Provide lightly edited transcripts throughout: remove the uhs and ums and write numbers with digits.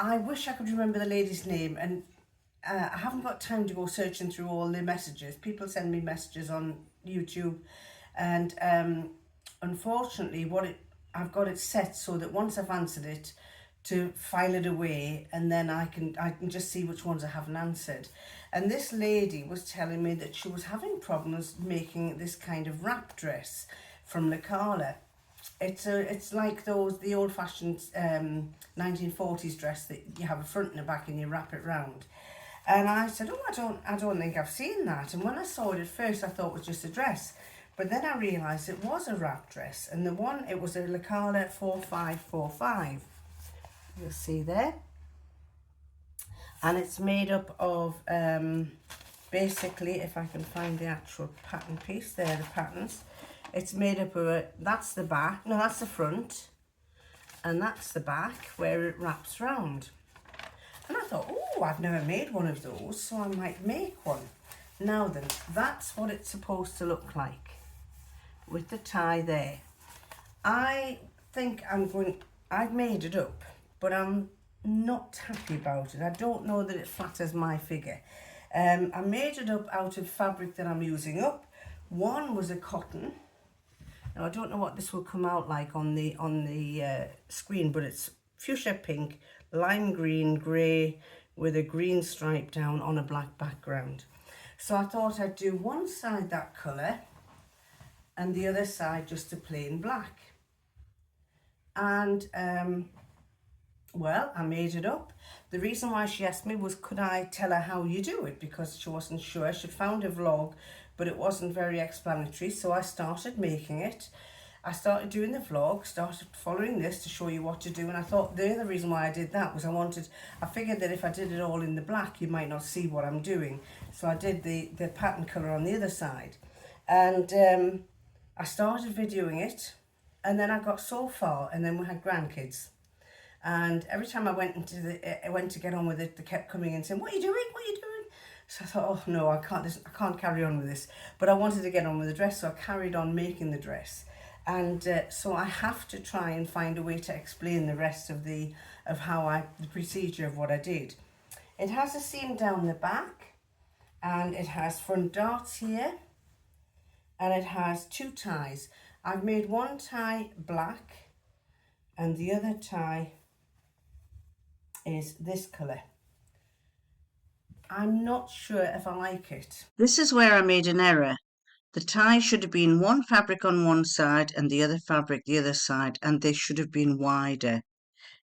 I wish I could remember the lady's name, and I haven't got time to go searching through all the messages. People send me messages on YouTube, and unfortunately, I've got it set so that once I've answered it, to file it away, and then I can just see which ones I haven't answered. And this lady was telling me that she was having problems making this kind of wrap dress from Lekala. It's like the old-fashioned 1940s dress that you have a front and a back and you wrap it round. And I said, oh, I don't think I've seen that. And when I saw it at first, I thought it was just a dress. But then I realised it was a wrap dress. And it was a Lekala 4545. You'll see there. And it's made up of, basically, if I can find the actual pattern piece, there are the patterns. It's made up of, that's the back, no, that's the front. And that's the back where it wraps round. And I thought, oh, I've never made one of those, so I might make one. Now then, that's what it's supposed to look like with the tie there. I think I've made it up, but I'm not happy about it. I don't know that it flatters my figure. I made it up out of fabric that I'm using up. One was a cotton. Now I don't know what this will come out like on the screen, but it's fuchsia pink, lime green, grey with a green stripe down on a black background. So I thought I'd do one side that colour and the other side just a plain black. And well, I made it up. The reason why she asked me was, could I tell her how you do it, because she wasn't sure. She'd found a vlog, but it wasn't very explanatory, so I started making it. I started doing the vlog, started following this to show you what to do, and I thought the other reason why I did that was I figured that if I did it all in the black, you might not see what I'm doing. So I did the pattern colour on the other side. And I started videoing it, and then I got so far, and then we had grandkids. And every time I went to get on with it, they kept coming and saying, what are you doing? What are you doing? So I thought, oh no, I can't carry on with this. But I wanted to get on with the dress, so I carried on making the dress. And so I have to try and find a way to explain the rest of the procedure of what I did. It has a seam down the back, and it has front darts here, and it has two ties. I've made one tie black, and the other tie is this colour. I'm not sure if I like it. This is where I made an error. The tie should have been one fabric on one side and the other fabric the other side, and they should have been wider.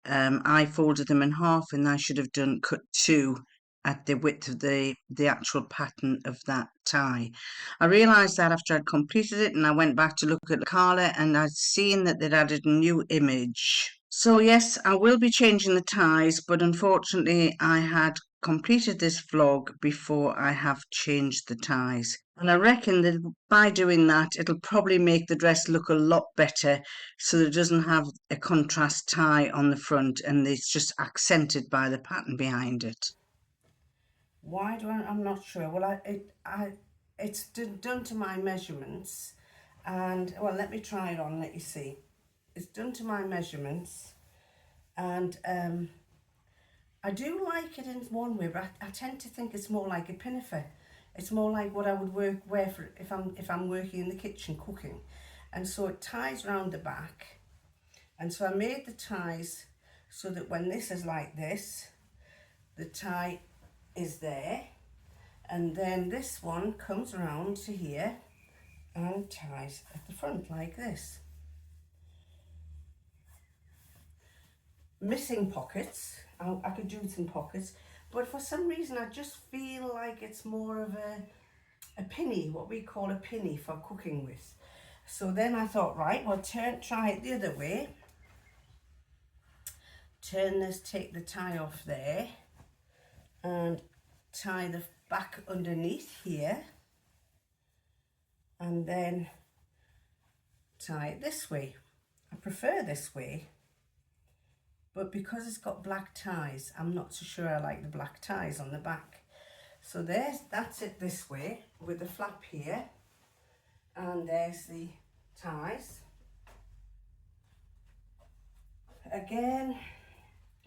I folded them in half, and I should have cut two at the width of the actual pattern of that tie. I realised that after I'd completed it, and I went back to look at the colour, and I'd seen that they'd added a new image. So yes, I will be changing the ties, but unfortunately I had completed this vlog before I have changed the ties. And I reckon that by doing that, it'll probably make the dress look a lot better, so that it doesn't have a contrast tie on the front and it's just accented by the pattern behind it. Why do I'm not sure. Well, it's done to my measurements, and well, let me try it on, let you see. It's done to my measurements, and I do like it in one way, but I tend to think it's more like a pinafore. It's more like what I would wear for if I'm working in the kitchen cooking. And so it ties around the back, and so I made the ties so that when this is like this, the tie is there, and then this one comes around to here and ties at the front like this. Missing pockets. I could do some pockets, but for some reason I just feel like it's more of a pinny, what we call a pinny for cooking with. So then I thought, right, well, try it the other way. Turn this, take the tie off there, and tie the back underneath here, and then tie it this way. I prefer this way, but because it's got black ties, I'm not so sure I like the black ties on the back. So that's it this way, with the flap here, and there's the ties. Again,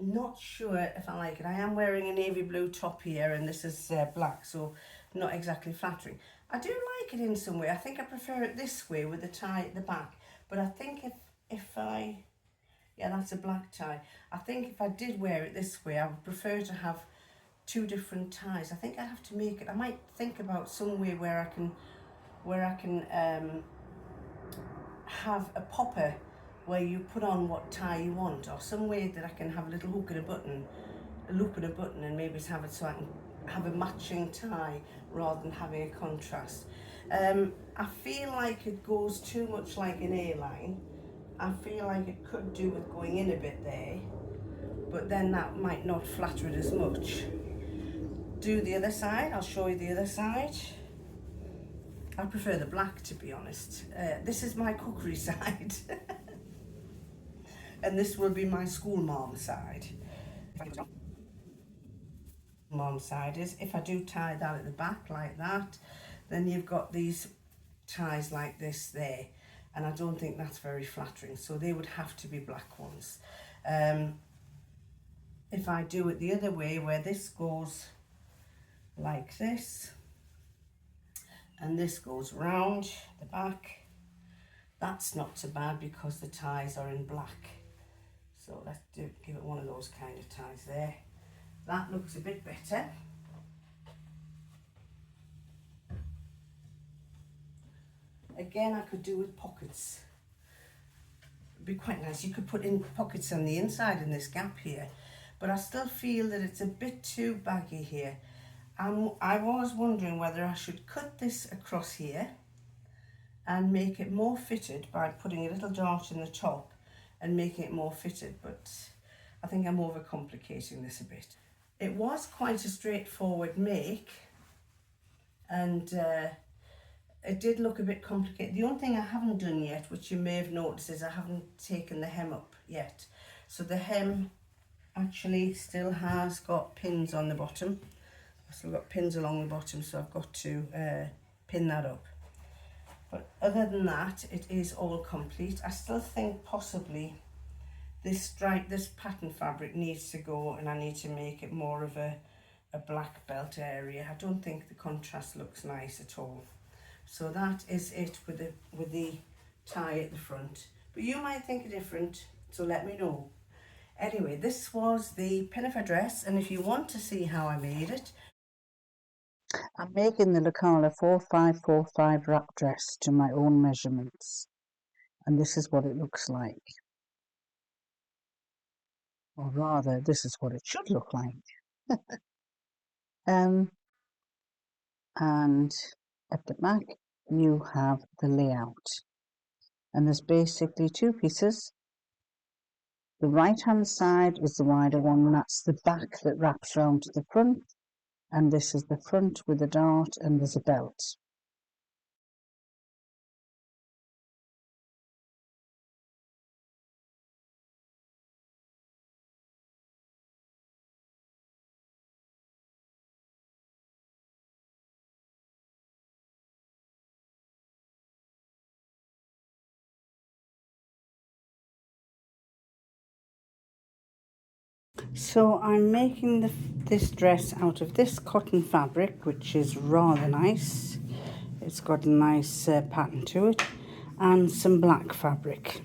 Not sure if I like it. I am wearing a navy blue top here, and this is black, so not exactly flattering. I do like it in some way. I think I prefer it this way with the tie at the back. But I think if I, yeah, that's a black tie. I think if I did wear it this way, I would prefer to have two different ties. I think I have to make it. I might think about some way where I can have a popper where you put on what tie you want, or some way that I can have a little hook and a button, a loop and a button, and maybe have it so I can have a matching tie rather than having a contrast. I feel like it goes too much like an A-line. I feel like it could do with going in a bit there, but then that might not flatter it as much. Do the other side. I'll show you the other side. I prefer the black, to be honest. This is my cookery side. And this will be my school mom side. Mom side is, if I do tie that at the back like that, then you've got these ties like this there, and I don't think that's very flattering, so they would have to be black ones. If I do it the other way, where this goes like this and this goes round the back, that's not so bad because the ties are in black. So let's give it one of those kind of ties there. That looks a bit better. Again, I could do with pockets. It'd be quite nice. You could put in pockets on the inside in this gap here, but I still feel that it's a bit too baggy here. I was wondering whether I should cut this across here and make it more fitted by putting a little dart in the top and making it more fitted, but I think I'm overcomplicating this a bit. It was quite a straightforward make, and it did look a bit complicated. The only thing I haven't done yet, which you may have noticed, is I haven't taken the hem up yet. So the hem actually still has got pins on the bottom. I've still got pins along the bottom, so I've got to pin that up. But other than that, it is all complete. I still think possibly this pattern fabric needs to go, and I need to make it more of a black belt area. I don't think the contrast looks nice at all. So that is it with the tie at the front. But you might think different, so let me know. Anyway, this was the pinafore dress, and if you want to see how I made it, I'm making the Lekala 4545 wrap dress to my own measurements, and this is what it looks like. Or rather, this is what it should look like. And at the back you have the layout, and there's basically two pieces. The right hand side is the wider one, and that's the back that wraps round to the front, and this is the front with a dart, and there's a belt. So I'm making this dress out of this cotton fabric, which is rather nice. It's got a nice pattern to it, and some black fabric.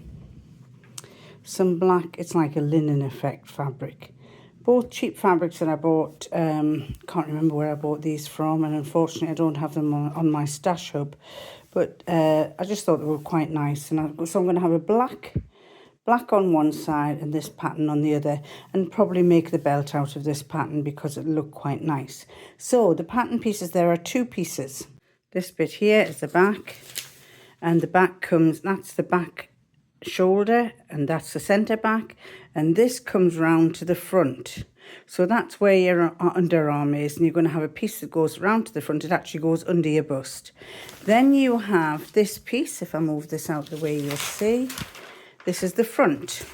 Some black, it's like a linen effect fabric. Both cheap fabrics that I bought. Can't remember where I bought these from, and unfortunately I don't have them on my stash hub. But I just thought they were quite nice, and so I'm going to have a black on one side and this pattern on the other, and probably make the belt out of this pattern because it'll look quite nice. So the pattern pieces, there are two pieces. This bit here is the back, and the back comes, that's the back shoulder, and that's the centre back, and this comes round to the front. So that's where your underarm is, and you're going to have a piece that goes round to the front. It actually goes under your bust. Then you have this piece. If I move this out the way, you'll see. This is the front,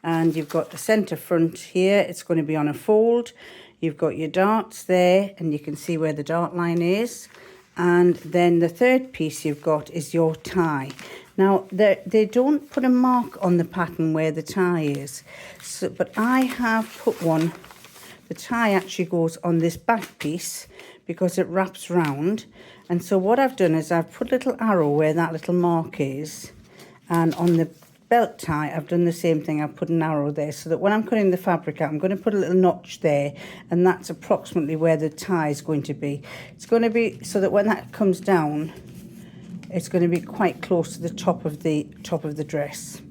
and you've got the centre front here. It's going to be on a fold. You've got your darts there, and you can see where the dart line is. And then the third piece you've got is your tie. Now, they don't put a mark on the pattern where the tie is, so, but I have put one. The tie actually goes on this back piece because it wraps round. And so what I've done is I've put a little arrow where that little mark is, and on the belt tie I've done the same thing. I've put an arrow there so that when I'm cutting the fabric out, I'm going to put a little notch there, and that's approximately where the tie is going to be. It's going to be so that when that comes down, it's going to be quite close to the top of the dress.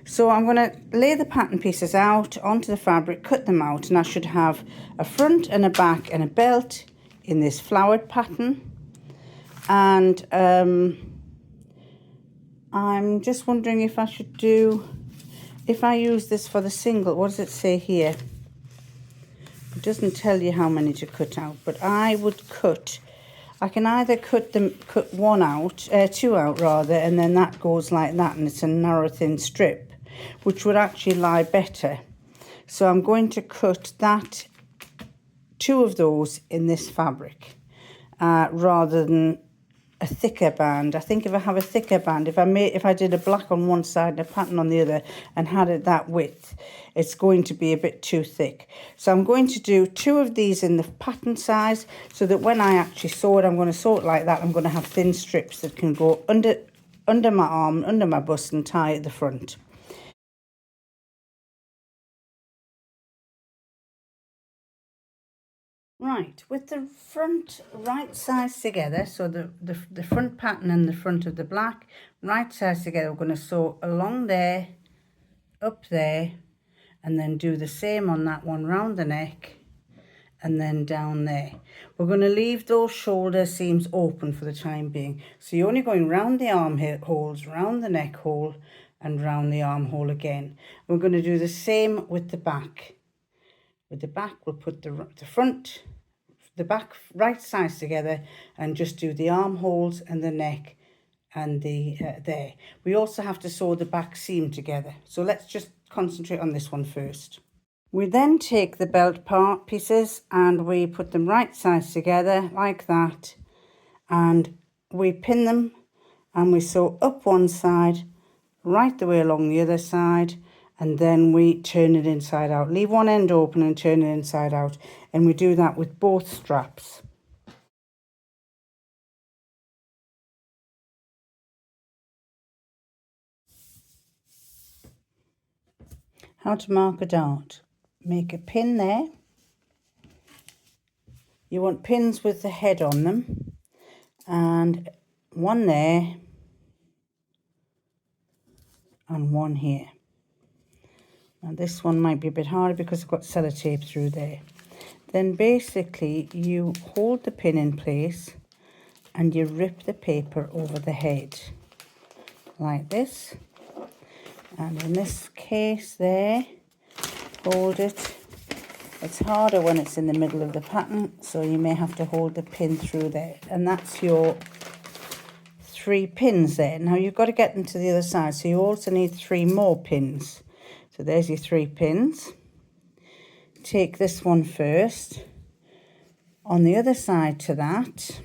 So I'm going to lay the pattern pieces out onto the fabric, cut them out, and I should have a front and a back and a belt in this flowered pattern. And I'm just wondering if I should do, if I use this for the single, what does it say here? It doesn't tell you how many to cut out, but I would cut, I can either cut one out, two out rather, and then that goes like that, and it's a narrow thin strip, which would actually lie better. So I'm going to cut that, two of those in this fabric, rather than a thicker band. I think if I have a thicker band, if I did a black on one side and a pattern on the other and had it that width, it's going to be a bit too thick. So I'm going to do two of these in the pattern size, so that when I actually sew it, I'm going to sew it like that. I'm going to have thin strips that can go under my arm, under my bust, and tie at the front. Right, with the front right sides together, so the front pattern and the front of the black, right sides together, we're going to sew along there, up there, and then do the same on that one, round the neck, and then down there. We're going to leave those shoulder seams open for the time being. So you're only going round the armholes, round the neck hole, and round the armhole again. We're going to do the same with the back. With the back, we'll put the front, the back right sides together, and just do the armholes and the neck and the there. We also have to sew the back seam together. So let's just concentrate on this one first. We then take the belt part pieces and we put them right sides together like that, and we pin them and we sew up one side, right the way along the other side, and then we turn it inside out. Leave one end open and turn it inside out, and we do that with both straps. How to mark a dart. Make a pin there. You want pins with the head on them, and one there and one here. Now this one might be a bit harder because I've got sellotape through there. Then basically you hold the pin in place and you rip the paper over the head like this. And in this case there, hold it. It's harder when it's in the middle of the pattern, so you may have to hold the pin through there. And that's your 3 pins there. Now you've got to get them to the other side, so you also need 3 more pins. So there's your 3 pins. Take this one first. On the other side to that,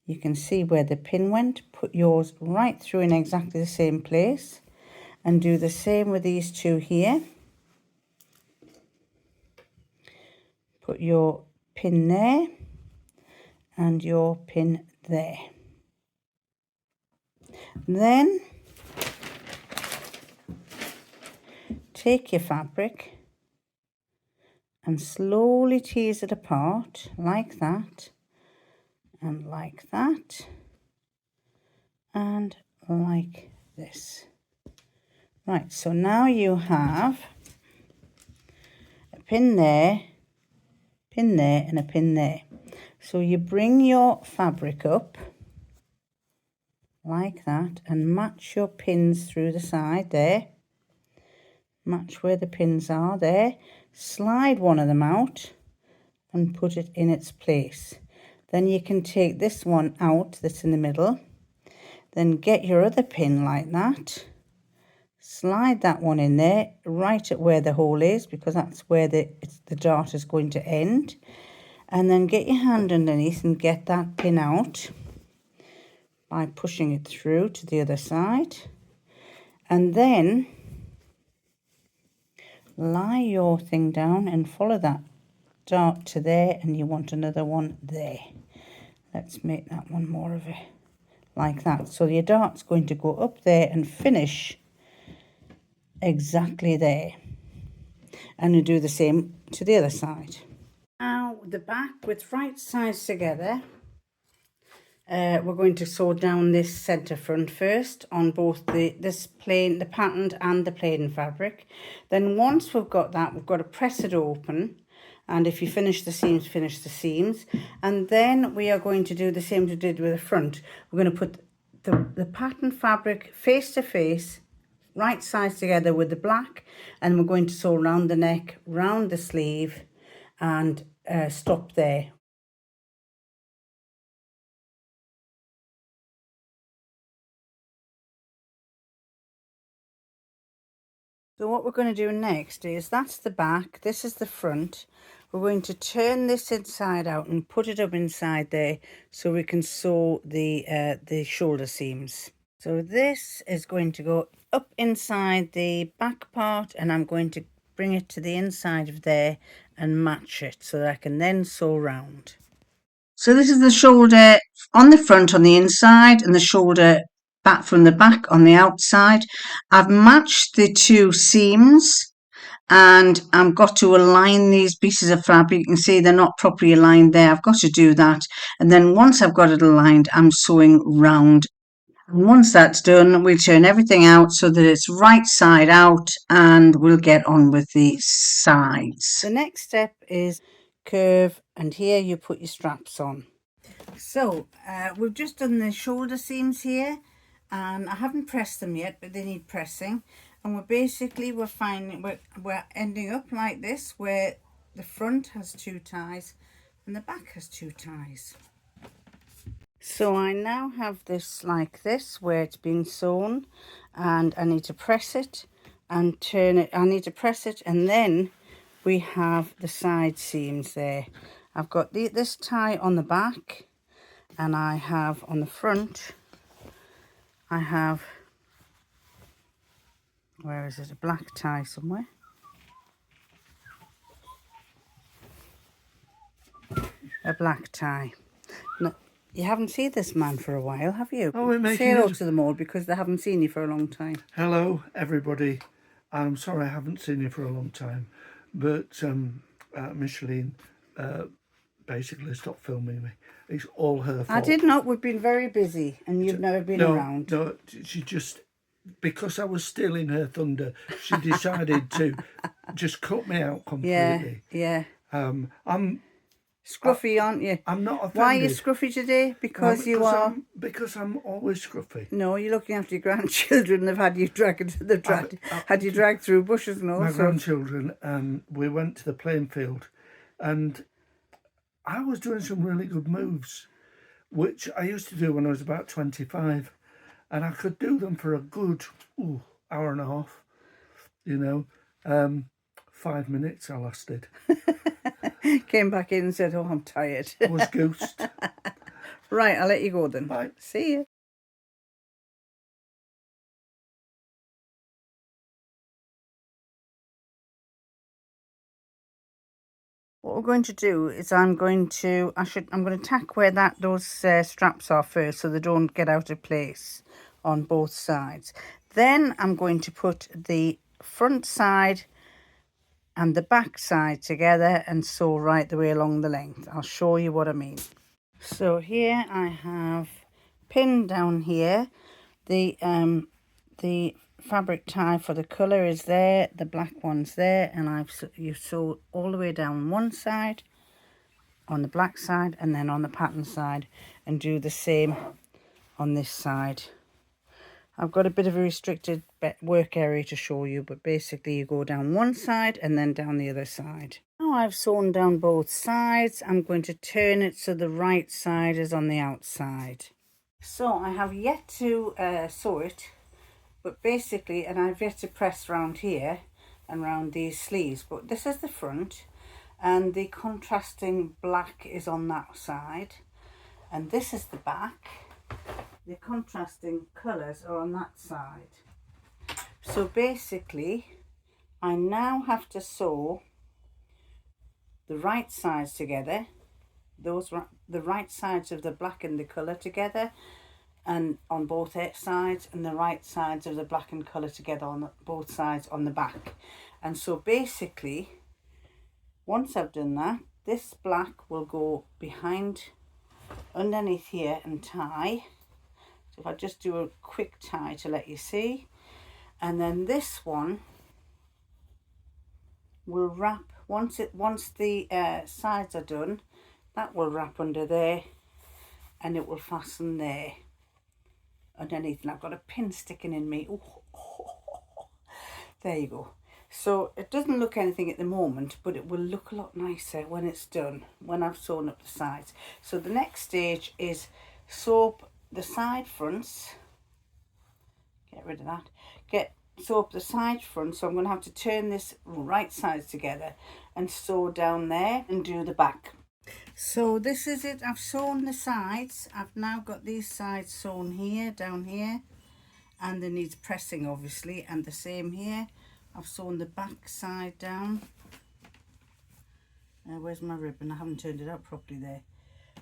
you can see where the pin went. Put yours right through in exactly the same place, and do the same with these 2 here. Put your pin there and your pin there. Then take your fabric and slowly tease it apart like that, and like that, and like this. Right, so now you have a pin there, and a pin there. So you bring your fabric up like that and match your pins through the side there. Match where the pins are there. Slide one of them out and put it in its place. Then you can take this one out that's in the middle. Then get your other pin like that. Slide that one in there, right at where the hole is, because that's where the dart is going to end. And then get your hand underneath and get that pin out. by pushing it through to the other side, and then lie your thing down and follow that dart to there, and you want another one there. Let's make that one more of a like that. So your dart's going to go up there and finish exactly there, and you do the same to the other side. Now the back with right sides together, we're going to sew down this centre front first on both the patterned and the plain fabric. Then once we've got that, we've got to press it open, and if you finish the seams, finish the seams. And then we are going to do the same as we did with the front. We're going to put the pattern fabric face to face, right sides together with the black, and we're going to sew around the neck, round the sleeve, and stop there. So what we're going to do next is, that's the back, this is the front. We're going to turn this inside out and put it up inside there so we can sew the shoulder seams. So this is going to go up inside the back part, and I'm going to bring it to the inside of there and match it so that I can then sew round. So this is the shoulder on the front on the inside, and the shoulder back from the back on the outside. I've matched the two seams, and I've got to align these pieces of fabric. You can see they're not properly aligned there. I've got to do that, and then once I've got it aligned, I'm sewing round. And once that's done, we'll turn everything out so that it's right side out, and we'll get on with the sides. The next step is curve, and here you put your straps on. So we've just done the shoulder seams here, and I haven't pressed them yet, but they need pressing. And we're ending up like this, where the front has two ties and the back has two ties. So I now have this like this, where it's been sewn, and I need to press it and turn it. I need to press it, and then we have the side seams there. I've got this tie on the back, and I have on the front, I have, where is it, a black tie somewhere. A black tie. No, you haven't seen this man for a while, have you? Oh, we're making Say hello to them all, because they haven't seen you for a long time. Hello, everybody. I'm sorry I haven't seen you for a long time, but Micheline basically stopped filming me. It's all her fault. I did not. We've been very busy, and you've never been around. No, she just, because I was stealing her thunder, she decided to just cut me out completely. Yeah. I'm scruffy, aren't you? I'm not offended. Why are you scruffy today? Because you are. Because I'm always scruffy. No, you're looking after your grandchildren. They've had you had you dragged through bushes and all. My grandchildren, and we went to the playing field, and I was doing some really good moves, which I used to do when I was about 25, and I could do them for a good hour and a half. 5 minutes I lasted. Came back in and said, "Oh, I'm tired." I was goosed. Right, I'll let you go then. Bye. See you. What we're going to do is I'm going to tack where those straps are first, so they don't get out of place on both sides. Then I'm going to put the front side and the back side together and sew right the way along the length. I'll show you what I mean. So here I have pinned down here the fabric tie for the colour is there, the black one's there, and you sew all the way down one side on the black side and then on the pattern side, and do the same on this side. I've got a bit of a restricted work area to show you, but basically you go down one side and then down the other side. Now I've sewn down both sides, I'm going to turn it so the right side is on the outside. So I have yet to sew it, but basically, and I've yet to press round here and round these sleeves, but this is the front, and the contrasting black is on that side, and this is the back, the contrasting colours are on that side. So basically I now have to sew the right sides together, the right sides of the black and the colour together, and on both sides, and the right sides of the black and colour together on both sides on the back. And so basically once I've done that, this black will go behind underneath here and tie. So if I just do a quick tie to let you see, and then this one will wrap once the sides are done, that will wrap under there and it will fasten there underneath. And I've got a pin sticking in me. There you go. So it doesn't look anything at the moment, but it will look a lot nicer when it's done, when I've sewn up the sides. So the next stage is sew up the side fronts. Get rid of that. Sew up the side front. So I'm going to have to turn this right sides together and sew down there and do the back. So this is it. I've sewn the sides. I've now got these sides sewn here, down here, and they need pressing obviously, and the same here. I've sewn the back side down. Where's my ribbon? I haven't turned it out properly there.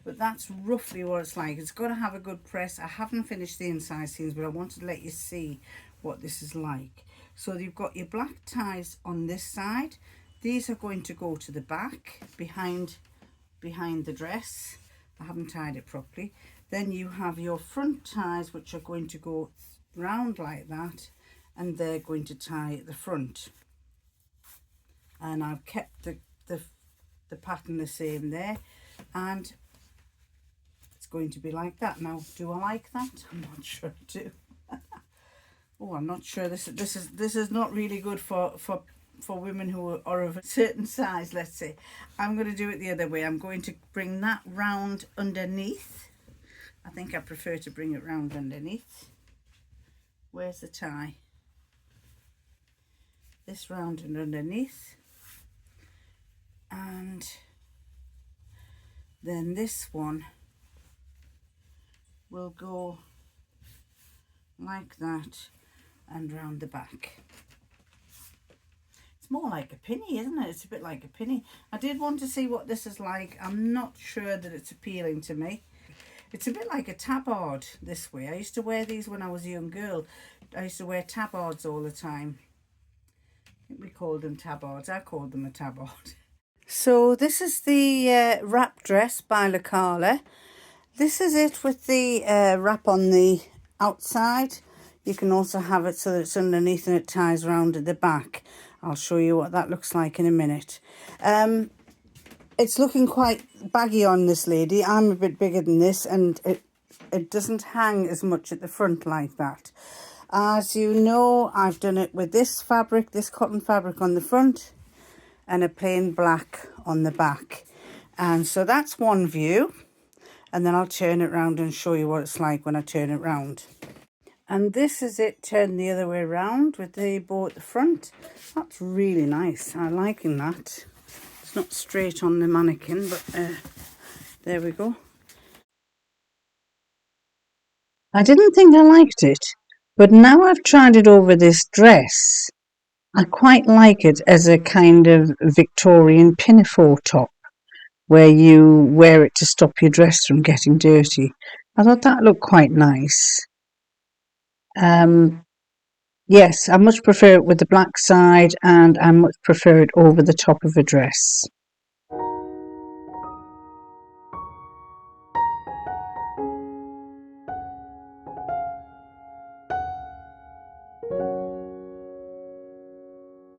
But that's roughly what it's like. It's got to have a good press. I haven't finished the inside seams, but I wanted to let you see what this is like. So you've got your black ties on this side. These are going to go to the back behind the dress. I haven't tied it properly. Then you have your front ties, which are going to go round like that, and they're going to tie at the front. And I've kept the pattern the same there, and it's going to be like that. Now, do I like that? I'm not sure I do. Oh, I'm not sure. This is not really good for women who are of a certain size, let's say. I'm going to do it the other way. I'm going to bring that round underneath. I think I prefer to bring it round underneath. Where's the tie? This round and underneath. And then this one will go like that and round the back. It's more like a pinny, isn't it? It's a bit like a pinny. I did want to see what this is like. I'm not sure that it's appealing to me. It's a bit like a tabard this way. I used to wear these when I was a young girl. I used to wear tabards all the time. I think we called them tabards. I called them a tabard. So this is the wrap dress by Lekala. This is it with the wrap on the outside. You can also have it so that it's underneath and it ties round at the back. I'll show you what that looks like in a minute. It's looking quite baggy on this lady. I'm a bit bigger than this, and it doesn't hang as much at the front like that. As you know, I've done it with this fabric, this cotton fabric on the front, and a plain black on the back. And so that's one view, and then I'll turn it round and show you what it's like when I turn it round. And this is it turned the other way around with the bow at the front. That's really nice. I'm liking that. It's not straight on the mannequin, but there we go. I didn't think I liked it, but now I've tried it over this dress, I quite like it as a kind of Victorian pinafore top, where you wear it to stop your dress from getting dirty. I thought that looked quite nice. Yes, I much prefer it with the black side, and I much prefer it over the top of a dress.